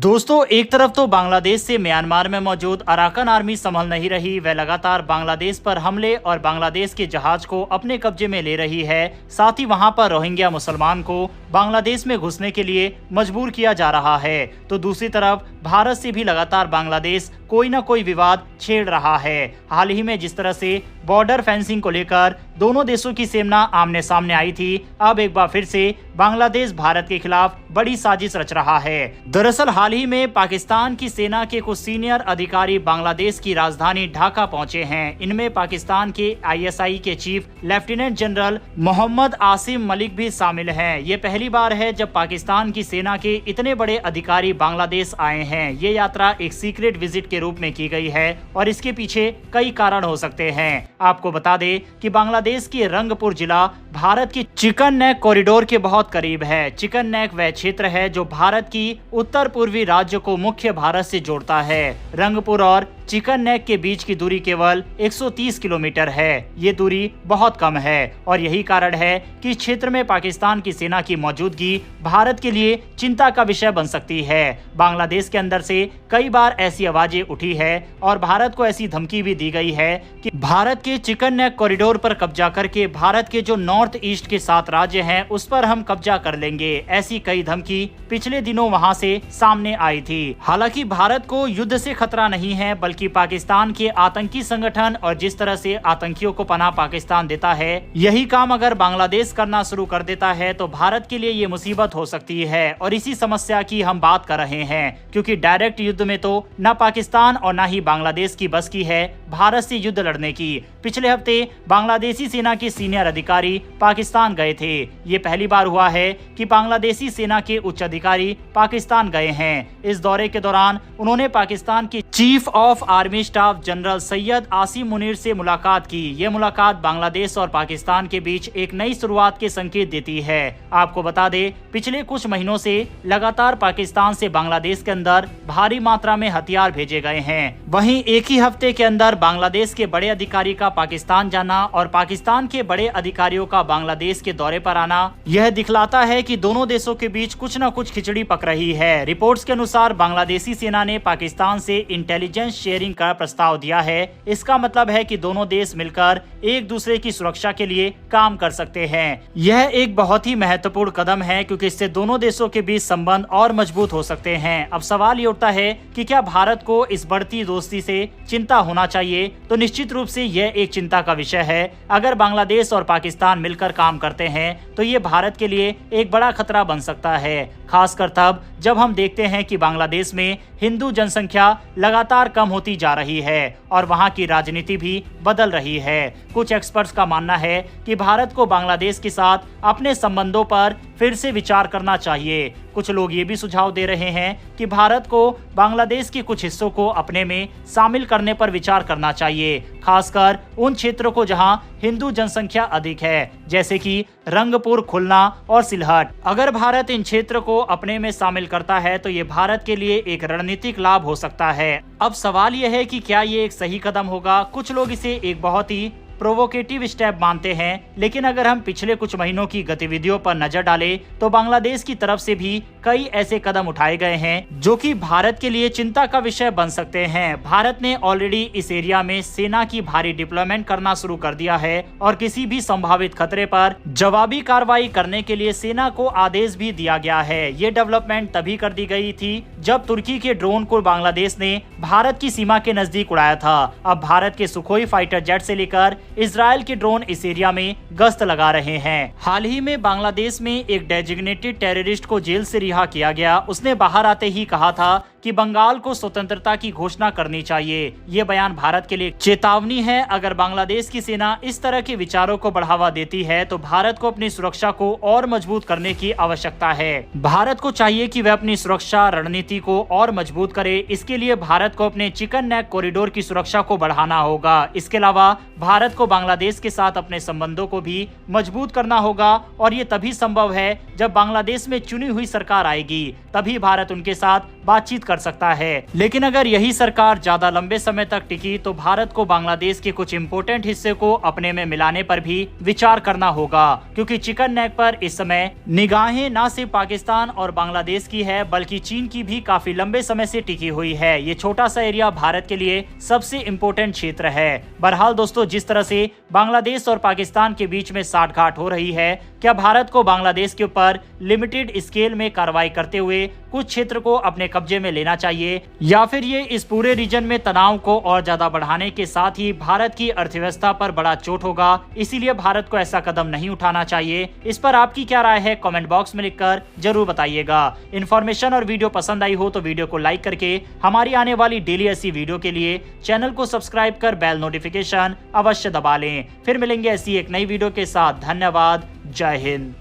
दोस्तों, एक तरफ तो बांग्लादेश से म्यांमार में मौजूद अराकन आर्मी संभल नहीं रही, वह लगातार बांग्लादेश पर हमले और बांग्लादेश के जहाज को अपने कब्जे में ले रही है। साथ ही वहां पर रोहिंग्या मुसलमान को बांग्लादेश में घुसने के लिए मजबूर किया जा रहा है। तो दूसरी तरफ भारत से भी लगातार बांग्लादेश कोई न कोई विवाद छेड़ रहा है। हाल ही में जिस तरह से बॉर्डर फेंसिंग को लेकर दोनों देशों की सेना आमने सामने आई थी, अब एक बार फिर से बांग्लादेश भारत के खिलाफ बड़ी साजिश रच रहा है। दरअसल हाल ही में पाकिस्तान की सेना के कुछ सीनियर अधिकारी बांग्लादेश की राजधानी ढाका पहुंचे हैं। इनमें पाकिस्तान के ISI के chief lieutenant general Mohammad Asim Malik भी शामिल हैं। ये पहली बार है जब पाकिस्तान की सेना के इतने बड़े अधिकारी बांग्लादेश आए हैं। ये यात्रा एक सीक्रेट विजिट के रूप में की गई है और इसके पीछे कई कारण हो सकते हैं। आपको बता दें कि बांग्लादेश की रंगपुर जिला भारत की चिकन नेक कॉरिडोर के बहुत करीब है। चिकन नेक वह क्षेत्र है जो भारत की उत्तर पूर्वी राज्य को मुख्य भारत से जोड़ता है। रंगपुर और चिकन नेक के बीच की दूरी केवल 130 किलोमीटर है। ये दूरी बहुत कम है और यही कारण है कि इस क्षेत्र में पाकिस्तान की सेना की मौजूदगी भारत के लिए चिंता का विषय बन सकती है। बांग्लादेश के अंदर से कई बार ऐसी आवाजें उठी है और भारत को ऐसी धमकी भी दी गई है कि भारत के चिकन नेक कॉरिडोर पर कब्जा करके भारत के जो नॉर्थ ईस्ट के 7 राज्य हैं उस पर हम कब्जा कर लेंगे। ऐसी कई धमकी पिछले दिनों वहां से सामने आई थी। हालांकि भारत को युद्ध से खतरा नहीं है, बल्कि पाकिस्तान के आतंकी संगठन और जिस तरह से आतंकियों को पनाह पाकिस्तान देता है, यही काम अगर बांग्लादेश करना शुरू कर देता है तो भारत के लिए ये मुसीबत हो सकती है। और इसी समस्या की हम बात कर रहे हैं, क्योंकि डायरेक्ट युद्ध में तो न पाकिस्तान और न ही बांग्लादेश की बस की है भारत से युद्ध लड़ने की। पिछले हफ्ते बांग्लादेशी सेना के सीनियर अधिकारी पाकिस्तान गए थे। ये पहली बार हुआ है कि बांग्लादेशी सेना के उच्च अधिकारी पाकिस्तान गए हैं। इस दौरे के दौरान उन्होंने पाकिस्तान के chief of army staff general Syed Asim Munir से मुलाकात की। ये मुलाकात बांग्लादेश और पाकिस्तान के बीच एक नई शुरुआत के संकेत देती है। आपको बता दें, पिछले कुछ महीनों से लगातार पाकिस्तान से बांग्लादेश के अंदर भारी मात्रा में हथियार भेजे गए हैं। वहीं एक ही हफ्ते के अंदर बांग्लादेश के बड़े अधिकारी का पाकिस्तान जाना और पाकिस्तान के बड़े अधिकारियों का बांग्लादेश के दौरे पर आना, यह दिखलाता है कि दोनों देशों के बीच कुछ न कुछ खिचड़ी पक रही है। रिपोर्ट्स के अनुसार बांग्लादेशी सेना ने पाकिस्तान से इंटेलिजेंस शेयरिंग का प्रस्ताव दिया है। इसका मतलब है कि दोनों देश मिलकर एक दूसरे की सुरक्षा के लिए काम कर सकते हैं। यह एक बहुत ही महत्वपूर्ण कदम है, क्योंकि इससे दोनों देशों के बीच संबंध और मजबूत हो सकते हैं। अब सवाल ये उठता है कि क्या भारत को इस बढ़ती दोस्ती से चिंता होना चाहिए? तो निश्चित रूप से यह एक चिंता का विषय है। अगर बांग्लादेश और पाकिस्तान मिलकर काम करते हैं तो ये भारत के लिए एक बड़ा खतरा बन सकता है, खासकर तब जब हम देखते हैं कि बांग्लादेश में हिंदू जनसंख्या लगातार कम होती जा रही है और वहां की राजनीति भी बदल रही है। कुछ एक्सपर्ट्स का मानना है कि भारत को बांग्लादेश के साथ अपने संबंधों पर फिर से विचार करना चाहिए। कुछ लोग ये भी सुझाव दे रहे हैं कि भारत को बांग्लादेश के कुछ हिस्सों को अपने में शामिल करने पर विचार करना चाहिए, खासकर उन क्षेत्रों को जहां हिंदू जनसंख्या अधिक है, जैसे कि रंगपुर, खुलना और सिलहट। अगर भारत इन क्षेत्रों को अपने में शामिल करता है तो ये भारत के लिए एक रणनीतिक लाभ हो सकता है। अब सवाल यह है कि क्या ये एक सही कदम होगा? कुछ लोग इसे एक बहुत ही प्रोवोकेटिव स्टेप मानते हैं, लेकिन अगर हम पिछले कुछ महीनों की गतिविधियों पर नजर डालें तो बांग्लादेश की तरफ से भी कई ऐसे कदम उठाए गए हैं जो कि भारत के लिए चिंता का विषय बन सकते हैं। भारत ने ऑलरेडी इस एरिया में सेना की भारी डिप्लॉयमेंट करना शुरू कर दिया है और किसी भी संभावित खतरे पर जवाबी कार्रवाई करने के लिए सेना को आदेश भी दिया गया है। ये डेवलपमेंट तभी कर दी गई थी जब तुर्की के ड्रोन को बांग्लादेश ने भारत की सीमा के नजदीक उड़ाया था। अब भारत के सुखोई फाइटर जेट से लेकर इजराइल के ड्रोन इस एरिया में गश्त लगा रहे हैं। हाल ही में बांग्लादेश में एक डेजिग्नेटेड टेररिस्ट को जेल से रिहा किया गया। उसने बाहर आते ही कहा था कि बंगाल को स्वतंत्रता की घोषणा करनी चाहिए। ये बयान भारत के लिए चेतावनी है। अगर बांग्लादेश की सेना इस तरह के विचारों को बढ़ावा देती है तो भारत को अपनी सुरक्षा को और मजबूत करने की आवश्यकता है। भारत को चाहिए कि वह अपनी सुरक्षा रणनीति को और मजबूत करे। इसके लिए भारत को अपने चिकन नेक कॉरिडोर की सुरक्षा को बढ़ाना होगा। इसके अलावा भारत को बांग्लादेश के साथ अपने संबंधों को भी मजबूत करना होगा और ये तभी संभव है जब बांग्लादेश में चुनी हुई सरकार आएगी। तभी भारत उनके साथ बातचीत कर सकता है। लेकिन अगर यही सरकार ज्यादा लंबे समय तक टिकी तो भारत को बांग्लादेश के कुछ इम्पोर्टेंट हिस्से को अपने में मिलाने पर भी विचार करना होगा, क्योंकि चिकन नेक पर इस समय निगाहें न सिर्फ पाकिस्तान और बांग्लादेश की है बल्कि चीन की भी काफी लंबे समय से टिकी हुई है। ये छोटा सा एरिया भारत के लिए सबसे इम्पोर्टेंट क्षेत्र है। बहरहाल दोस्तों, जिस तरह से बांग्लादेश और पाकिस्तान के बीच में साठगांठ हो रही है, क्या भारत को बांग्लादेश के ऊपर लिमिटेड स्केल में कार्रवाई करते हुए कुछ क्षेत्र को अपने कब्जे में लेना चाहिए, या फिर ये इस पूरे रीजन में तनाव को और ज्यादा बढ़ाने के साथ ही भारत की अर्थव्यवस्था पर बड़ा चोट होगा, इसीलिए भारत को ऐसा कदम नहीं उठाना चाहिए। इस पर आपकी क्या राय है, कमेंट बॉक्स में लिखकर जरूर बताइएगा। इन्फॉर्मेशन और वीडियो पसंद आई हो तो वीडियो को लाइक करके हमारी आने वाली डेली ऐसी वीडियो के लिए चैनल को सब्सक्राइब कर बेल नोटिफिकेशन अवश्य दबा लें। फिर मिलेंगे ऐसी एक नई वीडियो के साथ। धन्यवाद। जय हिंद।